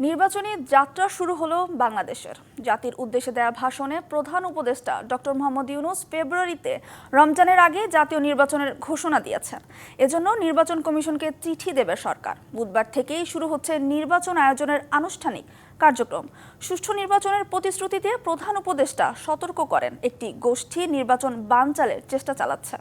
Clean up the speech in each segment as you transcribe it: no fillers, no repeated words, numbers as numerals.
নির্বাচনী যাত্রা শুরু হলো বাংলাদেশের। জাতির উদ্দেশ্যে দেয়া ভাষণে প্রধান উপদেষ্টা ডক্টর মোহাম্মদ ইউনূস ফেব্রুয়ারিতে রমজানের আগে জাতীয় নির্বাচনের ঘোষণা দিয়েছেন। এজন্য নির্বাচন কমিশনকে চিঠি দেবে সরকার। বুধবার থেকেই শুরু হচ্ছে নির্বাচন আয়োজনের আনুষ্ঠানিক কার্যক্রম। সুষ্ঠু নির্বাচনের প্রতিশ্রুতি দিয়ে প্রধান উপদেষ্টা সতর্ক করেন, একটি গোষ্ঠী নির্বাচন বানচালের চেষ্টা চালাচ্ছে।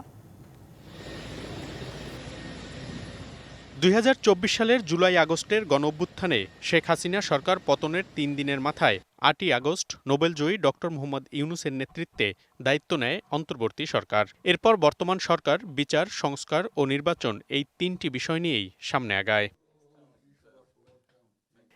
২০২৪ সালের জুলাই আগস্টের গণঅভ্যুত্থানে শেখ হাসিনা সরকার পতনের ৩ দিনের মাথায় ৮ই আগস্ট নোবেলজয়ী ডক্টর মোহাম্মদ ইউনূসের নেতৃত্বে দায়িত্ব নেয় অন্তর্বর্তী সরকার। এরপর বর্তমান সরকার বিচার, সংস্কার ও নির্বাচন এই ৩টি বিষয় নিয়েই সামনে আগায়।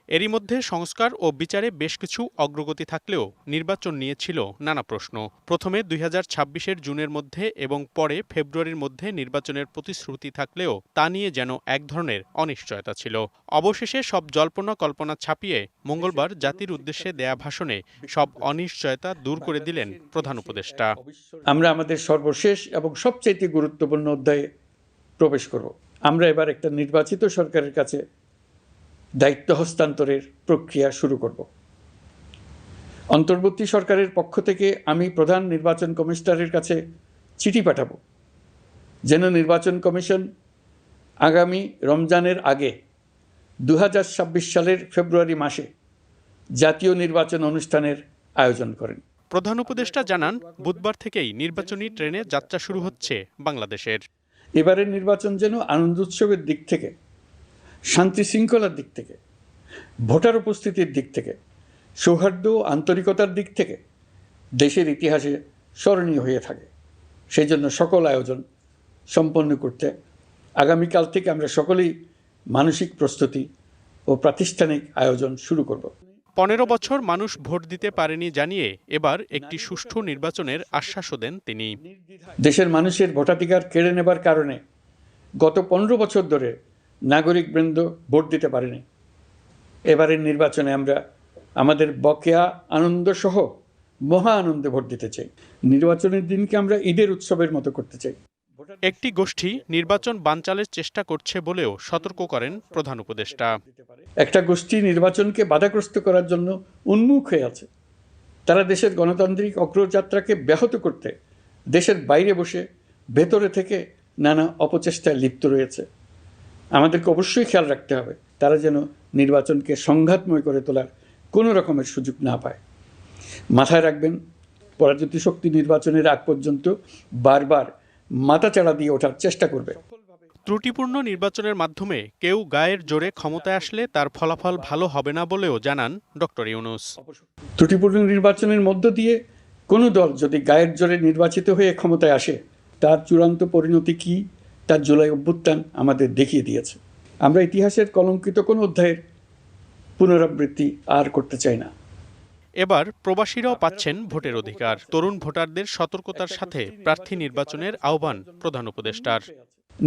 এরই মধ্যে সংস্কার ও বিচারে বেশ কিছু অগ্রগতি থাকলেও নির্বাচন নিয়ে ছিল নানা প্রশ্ন। প্রথমে ২০২৬-এর জুনের মধ্যে এবং পরে ফেব্রুয়ারির মধ্যে নির্বাচনের প্রতিশ্রুতি থাকলেও তা নিয়ে যেন এক ধরনের অনিশ্চয়তা ছিল। অবশেষে সব জল্পনা কল্পনা ছাপিয়ে মঙ্গলবার জাতির উদ্দেশ্যে দেয়া ভাষণে সব অনিশ্চয়তা দূর করে দিলেন প্রধান উপদেষ্টা। আমরা আমাদের সর্বশেষ এবং সবচেয়ে গুরুত্বপূর্ণ অধ্যায়ে প্রবেশ করব। আমরা এবার একটা নির্বাচিত সরকারের কাছে দায়িত্ব হস্তান্তরের প্রক্রিয়া শুরু করব। অন্তর্বর্তী সরকারের পক্ষ থেকে আমি প্রধান নির্বাচন কমিশনারের কাছে চিঠি পাঠাবো, যেন নির্বাচন কমিশন আগামী রমজানের আগে ২০২৬ সালের ফেব্রুয়ারি মাসে জাতীয় নির্বাচন অনুষ্ঠানের আয়োজন করেন। প্রধান উপদেষ্টা জানান, বুধবার থেকেই নির্বাচনী ট্রেনে যাত্রা শুরু হচ্ছে বাংলাদেশের। এবারের নির্বাচন যেন আনন্দ উৎসবের দিক থেকে, শান্তি শৃঙ্খলার দিক থেকে, ভোটার উপস্থিতির দিক থেকে, সৌহার্দ্য ও আন্তরিকতার দিক থেকে দেশের ইতিহাসে স্মরণীয় হয়ে থাকে। সেই জন্য সকল আয়োজন সম্পন্ন করতে আগামীকাল থেকে আমরা সকলেই মানসিক প্রস্তুতি ও প্রাতিষ্ঠানিক আয়োজন শুরু করব। ১৫ বছর মানুষ ভোট দিতে পারেনি জানিয়ে এবার একটি সুষ্ঠু নির্বাচনের আশ্বাসও দেন তিনি। দেশের মানুষের ভোটাধিকার কেড়ে নেবার কারণে গত ১৫ বছর ধরে নাগরিকবৃন্দ ভোট দিতে পারেনি। এবারের নির্বাচনে আমরা আমাদের বকেয়া আনন্দ সহ মহা আনন্দে ভোট দিতে চাই। নির্বাচনের দিনকে আমরা ঈদের উৎসবের মতো করতে চাই। একটি গোষ্ঠী নির্বাচন বানচালের চেষ্টা করছে বলেও সতর্ক করেন প্রধান উপদেষ্টা। একটা গোষ্ঠী নির্বাচনকে বাধাগ্রস্ত করার জন্য উন্মুখ হয়ে আছে। তারা দেশের গণতান্ত্রিক অগ্রযাত্রাকে ব্যাহত করতে দেশের বাইরে বসে ভেতরে থেকে নানা অপচেষ্টায় লিপ্ত রয়েছে। আমাদেরকে অবশ্যই খেয়াল রাখতে হবে তারা যেন নির্বাচনকে সংঘাতময় করে তোলার কোনো রকমের সুযোগ না পায়। মাথায় রাখবেন, পরাজিত শক্তি নির্বাচনের আগ পর্যন্ত বারবার মাথাচাড়া দিয়ে ওঠার চেষ্টা করবে। ত্রুটিপূর্ণ নির্বাচনের মাধ্যমে কেউ গায়ের জোরে ক্ষমতায় আসলে তার ফলাফল ভালো হবে না বলেও জানান ডক্টর ইউনূস। ত্রুটিপূর্ণ নির্বাচনের মধ্য দিয়ে কোনো দল যদি গায়ের জোরে নির্বাচিত হয়ে ক্ষমতায় আসে, তার চূড়ান্ত পরিণতি কী তার জুলাই অভ্যুত্থান আমাদের দেখিয়ে দিয়েছে। আমরা ইতিহাসের কলঙ্কিত কোনো অধ্যায়ের পুনরাবৃত্তি আর করতে চাই না। এবার প্রবাসীরাও পাচ্ছেন ভোটের অধিকার। তরুণ ভোটারদের সতর্কতার সাথে প্রার্থী নির্বাচনের আহ্বান প্রধান উপদেষ্টার।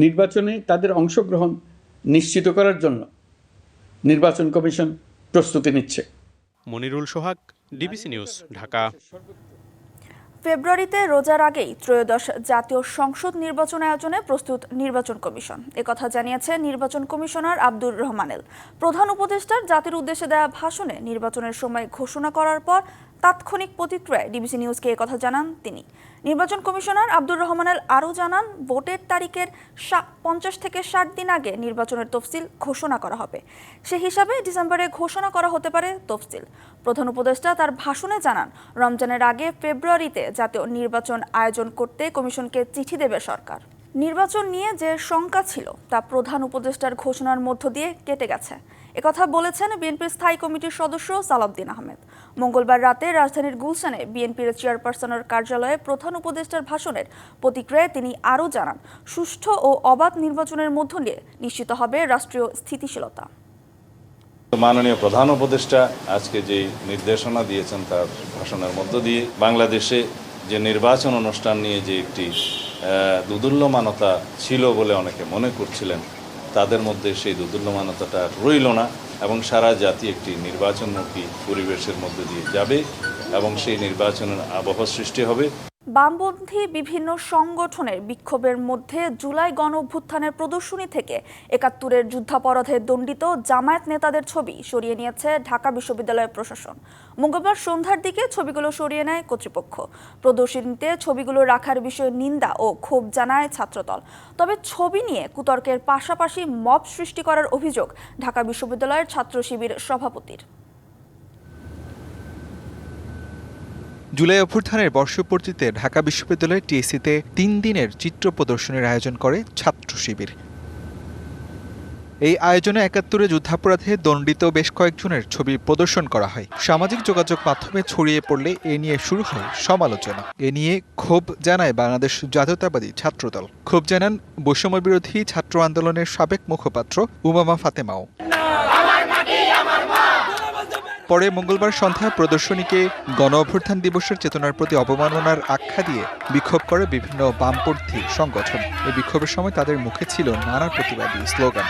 নির্বাচনে তাদের অংশগ্রহণ নিশ্চিত করার জন্য নির্বাচন কমিশন প্রস্তুতি নিচ্ছে। মনিরুল সোহাগ, ডিবিসি নিউজ, ঢাকা। ফেব্রুয়ারিতে রোজার আগেই ত্রয়োদশ জাতীয় সংসদ নির্বাচন আয়োজনে প্রস্তুত নির্বাচন কমিশন। একথা জানিয়েছে নির্বাচন কমিশনার আব্দুর রহমানেল। প্রধান উপদেষ্টার জাতির উদ্দেশ্যে দেয়া ভাষণে নির্বাচনের সময় ঘোষণা করার পর তাৎক্ষণিক প্রতিক্রিয়ায় ডিবিসি নিউজকে একথা জানান তিনি। নির্বাচন কমিশনার আব্দুর রহমানেল আরও জানান, ভোটের তারিখের ৫০ থেকে ৬০ দিন আগে নির্বাচনের তফসিল ঘোষণা করা হবে। সে হিসাবে ডিসেম্বরে ঘোষণা করা হতে পারে তফসিল। প্রধান উপদেষ্টা তার ভাষণে জানান, রমজানের আগে ফেব্রুয়ারিতে জাতীয় নির্বাচন আয়োজন করতে কমিশনকে চিঠি দেবে সরকার। নির্বাচন নিয়ে যে শঙ্কা ছিল তা প্রধান উপদেষ্টার ঘোষণার মধ্য দিয়ে কেটে গেছে। একথা বলেছেন বিএনপির স্থায়ী কমিটির সদস্য সালাউদ্দিন আহমেদ। মঙ্গলবার রাতে রাজধানীর গুলশানে বিএনপির চেয়ারপারসনের কার্যালয়ে প্রধান উপদেষ্টার ভাষণের প্রতিক্রিয়ায় তিনি আরও জানান, সুষ্ঠু ও অবাধ নির্বাচনের মধ্য দিয়ে নিশ্চিত হবে রাষ্ট্রীয় স্থিতিশীলতা। মাননীয় প্রধান উপদেষ্টা আজকে যে নির্দেশনা দিয়েছেন তার ভাষণের মধ্য দিয়ে বাংলাদেশে যে নির্বাচন অনুষ্ঠান নিয়ে যে একটি দুদুল্যমানতা ছিল বলে অনেকে মনে করছিলেন, তাদের মধ্যে সেই দুদুল্যমানতাটা রইল না এবং সারা জাতি একটি নির্বাচনমুখী পরিবেশের মধ্যে দিয়ে যাবে এবং সেই নির্বাচনের আবহ সৃষ্টি হবে। বামপন্থী বিভিন্ন সংগঠনের বিক্ষোভের মধ্যে জুলাই গণঅভ্যুত্থানের প্রদর্শনী থেকে ৭১-এর যুদ্ধাপরাধে দণ্ডিত জামায়াত নেতাদের ছবি সরিয়ে নিয়েছে ঢাকা বিশ্ববিদ্যালয় প্রশাসন। মঙ্গলবার সন্ধ্যার দিকে ছবিগুলো সরিয়ে নেয় কর্তৃপক্ষ। প্রদর্শনীতে ছবিগুলো রাখার বিষয়ে নিন্দা ও ক্ষোভ জানায় ছাত্রদল। তবে ছবি নিয়ে কুতর্কের পাশাপাশি মব সৃষ্টি করার অভিযোগ ঢাকা বিশ্ববিদ্যালয়ের ছাত্র শিবির সভাপতির। জুলাই অভ্যুত্থানের বর্ষপূর্তিতে ঢাকা বিশ্ববিদ্যালয়ের টিএসসিতে ৩ দিনের চিত্র প্রদর্শনীর আয়োজন করে ছাত্র শিবির। এই আয়োজনে ৭১-এ যুদ্ধাপরাধে দণ্ডিত বেশ কয়েকজনের ছবি প্রদর্শন করা হয়। সামাজিক যোগাযোগ মাধ্যমে ছড়িয়ে পড়লে এ নিয়ে শুরু হয় সমালোচনা। এ নিয়ে ক্ষোভ জানায় বাংলাদেশ জাতীয়তাবাদী ছাত্রদল। ক্ষোভ জানান বৈষম্যবিরোধী ছাত্র আন্দোলনের সাবেক মুখপাত্র উমামা ফাতেমাও। পরে মঙ্গলবার সন্ধ্যায় প্রদর্শনীকে গণ-অভ্যুত্থান দিবসের চেতনার প্রতি অবমাননার আখ্যা দিয়ে বিক্ষোভ করে বিভিন্ন বামপন্থী সংগঠন। এই বিক্ষোভের সময় তাদের মুখে ছিল নানা প্রতিবাদী স্লোগান।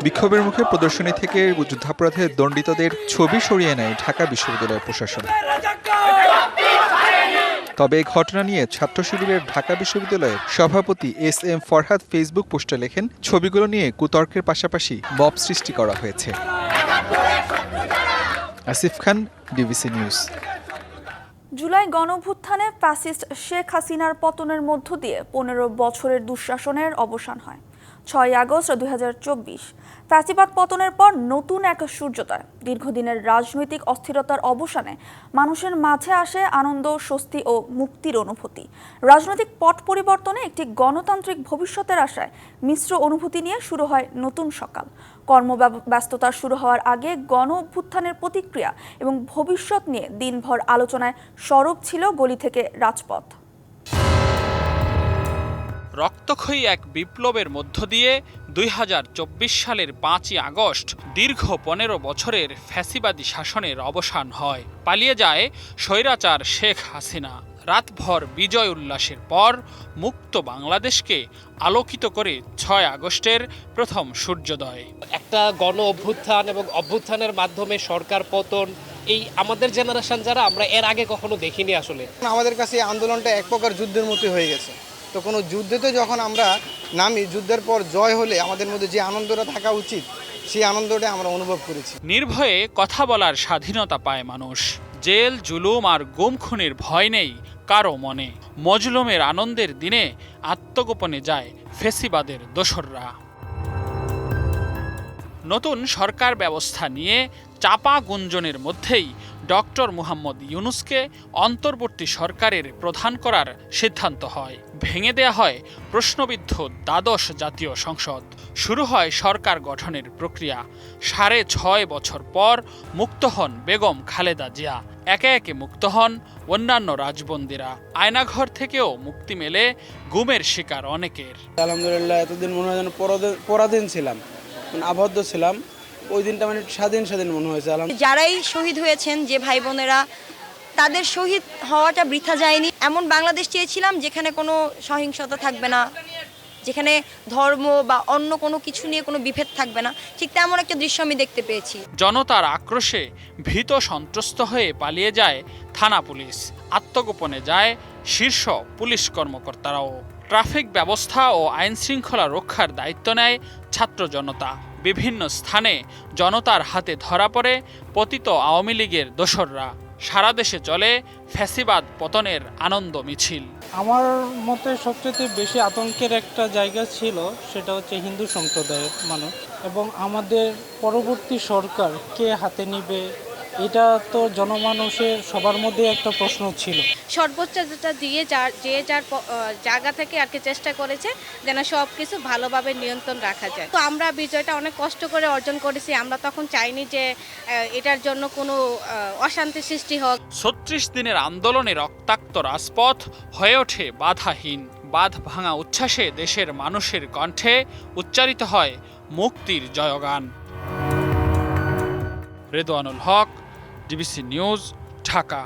বিক্ষোভের মুখে প্রদর্শনী থেকে যুদ্ধাপরাধে দণ্ডিতদের ছবি সরিয়ে নেয় ঢাকা বিশ্ববিদ্যালয় প্রশাসন। তবে এই ঘটনা নিয়ে ছাত্র শিবিরের ঢাকা বিশ্ববিদ্যালয়ের সভাপতি SM ফরহাদ ফেসবুক পোস্টে লেখেন, ছবিগুলো নিয়ে কুতর্কের পাশাপাশি মব সৃষ্টি করা হয়েছে। Asif Khan, DBC news. July গণঅভ্যুত্থানে ফ্যাসিস্ট শেখ হাসিনার পতনের মধ্য দিয়ে ১৫ বছরের দুঃশাসনের অবসান হয়। ৬ আগস্ট ২০২৪ ফ্যাসিবাদ পতনের পর নতুন এক সূর্যোদয়। দীর্ঘদিনের রাজনৈতিক অস্থিরতার অবসানে মানুষের মাঝে আসে আনন্দ, স্বস্তি ও মুক্তির অনুভূতি। রাজনৈতিক পট পরিবর্তনে একটি গণতান্ত্রিক ভবিষ্যতের আশায় মিশ্র অনুভূতি নিয়ে শুরু হয় নতুন সকাল। কর্মব্যস্ততা শুরু হওয়ার আগে গণ অভ্যুত্থানের প্রতিক্রিয়া এবং ভবিষ্যৎ নিয়ে দিনভর আলোচনায় সরব ছিল গলি থেকে রাজপথ। রক্তক্ষয়ী এক বিপ্লবের মধ্য দিয়ে ২০২৪ সালের ৫ই আগস্ট দীর্ঘ ১৫ বছরের ফ্যাসিবাদী শাসনের অবসান হয়। পালিয়ে যায় স্বৈরাচার শেখ হাসিনা। রাতভর বিজয় উল্লাসের পর মুক্ত বাংলাদেশকে আলোকিত করে ৬ আগস্টের প্রথম সূর্যোদয়। একটা গণ অভ্যুত্থান এবং অভ্যুত্থানের মাধ্যমে সরকার পতন, এই আমাদের জেনারেশন যারা, আমরা এর আগে কখনো দেখিনি। আসলে আমাদের কাছে এই আন্দোলনটা এক প্রকার যুদ্ধের মতো হয়ে গেছে। তো কোনো যুদ্ধেতে যখন আমরা নামি, যুদ্ধের পর জয় হলে আমাদের মধ্যে যে আনন্দটা থাকা উচিত, সেই আনন্দটা আমরা অনুভব করেছি। নির্ভয়ে কথা বলার স্বাধীনতা পায় মানুষ। জেল, জুলুম আর গুম খুনের ভয় নেই কারো মনে। মজলুমের আনন্দের দিনে আত্মগোপনে যায় ফ্যাসিবাদের দোসররা। নতুন সরকার ব্যবস্থা নিয়ে চাপা গুঞ্জনের মধ্যেই ডক্টর মুহাম্মদ ইউনূসকে অন্তর্বর্তী সরকারের প্রধান করার সিদ্ধান্ত হয়। ভেঙে দেয়া হয় প্রশ্নবিদ্ধ দ্বাদশ জাতীয় সংসদ। শুরু হয় সরকার গঠনের প্রক্রিয়া। ৬.৫ বছর পর মুক্ত হন বেগম খালেদা জিয়া। একে একে মুক্ত হন অন্যান্য রাজবন্দীরা। আয়নাঘর থেকেও মুক্তি মেলে গুমের শিকার অনেকের। আলহামদুলিল্লাহ, এতদিন মনে হয় যেন পরাধীন ছিলাম, আবদ্ধ ছিলাম। ওই দিনটা মানে স্বাধীন মনে হয়েছে। যারাই শহীদ হয়েছেন, যে ভাই বোনেরা, তাদের শহীদ হওয়াটা বৃথা যায়নি। এমন বাংলাদেশ চেয়েছিলাম যেখানে কোনো সহিংসতা থাকবে না, যেখানে ধর্ম বা অন্য কোনো কিছু নিয়ে কোনো বিভেদ থাকবে না। ঠিক তেমন একটা দৃশ্য আমি দেখতে পেয়েছি। জনতার আক্রোশে ভীত সন্ত্রস্ত হয়ে পালিয়ে যায় থানা পুলিশ। আত্মগোপনে যায় শীর্ষ পুলিশ কর্মকর্তারাও। ট্রাফিক ব্যবস্থা ও আইন শৃঙ্খলা রক্ষার দায়িত্ব নেয় ছাত্র জনতা। বিভিন্ন স্থানে জনতার হাতে ধরা পড়ে পতিত আওয়ামী লীগের দোসররা। সারা দেশে চলে ফ্যাসিবাদ পতনের আনন্দ মিছিল। আমার মতে সবচেয়ে বেশি আতঙ্কের একটা জায়গা ছিল, সেটা হচ্ছে হিন্দু সম্প্রদায়ের মানুষ, এবং আমাদের পরবর্তী সরকার কে হাতে নিবে, এটা তো জনমানুষের সবার মধ্যে একটা প্রশ্ন ছিল। সর্বোচ্চটা দিয়ে যার জায়গা থেকে আর কি চেষ্টা করেছে যেন সব কিছু ভালোভাবে নিয়ন্ত্রণ রাখা যায়। তো আমরা বিজয়টা অনেক কষ্ট করে অর্জন করেছি। আমরা তখন চাইনি যে এটার জন্য কোনো অশান্তি সৃষ্টি হোক। ৩৬ দিনের আন্দোলনে রক্তাক্ত রাজপথ হয়ে ওঠে বাধাহীন। বাঁধ ভাঙা উচ্ছ্বাসে দেশের মানুষের কণ্ঠে উচ্চারিত হয় মুক্তির জয়গান। Redwanul Haque, DBC news, Dhaka.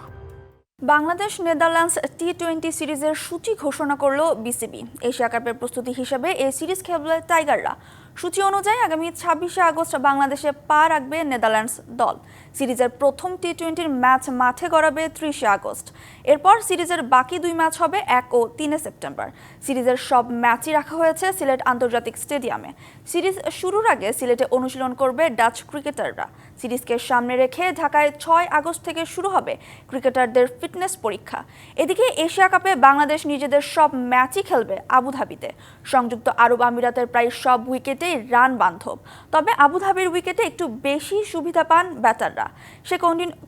Bangladesh Netherlands টি-20 সিরিজের সূচি ঘোষণা করল বিসিবি। এশিয়া কাপের প্রস্তুতি হিসেবে এই সিরিজ খেলবে টাইগাররা। সূচি অনুযায়ী আগামী ২৬শে আগস্ট বাংলাদেশে পা রাখবে নেদারল্যান্ডস দল। সিরিজের প্রথম টি-20 ম্যাচ মাঠে গড়াবে 30 আগস্ট। এরপর সিরিজের বাকি 2 ম্যাচ হবে 1 ও 3 সেপ্টেম্বর। সিরিজের সব ম্যাচই রাখা হয়েছে সিলেট আন্তর্জাতিক স্টেডিয়ামে। সিরিজ শুরুর আগে সিলেটে অনুশীলন করবে ডাচ ক্রিকেটাররা। সিরিজকে সামনে রেখে ঢাকায় 6 আগস্ট থেকে শুরু হবে ক্রিকেটারদের ফিটনেস পরীক্ষা। এদিকে এশিয়া কাপে বাংলাদেশ নিজেদের সব ম্যাচই খেলবে আবুধাবিতে। সংযুক্ত আরব আমিরাতের প্রায় সব উইকেটেই রান বান্ধব, তবে আবুধাবির উইকেটে একটু বেশি সুবিধা পান ব্যাটাররা। সে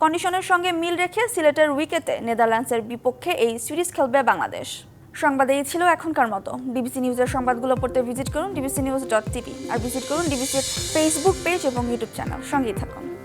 কন্ডিশনের সঙ্গে মিল রেখে সিলেটের উইকেটে নেদারল্যান্ডসের বিপক্ষে এই সিরিজ খেলবে বাংলাদেশ। সংবাদ এই ছিল এখনকার মতো। ডিবিসি নিউজের সংবাদগুলো পড়তে ভিজিট করুন dbcnews.tv আর ভিজিট করুন ডিবিসির ফেসবুক পেজ এবং ইউটিউব চ্যানেল। সঙ্গেই থাকুন।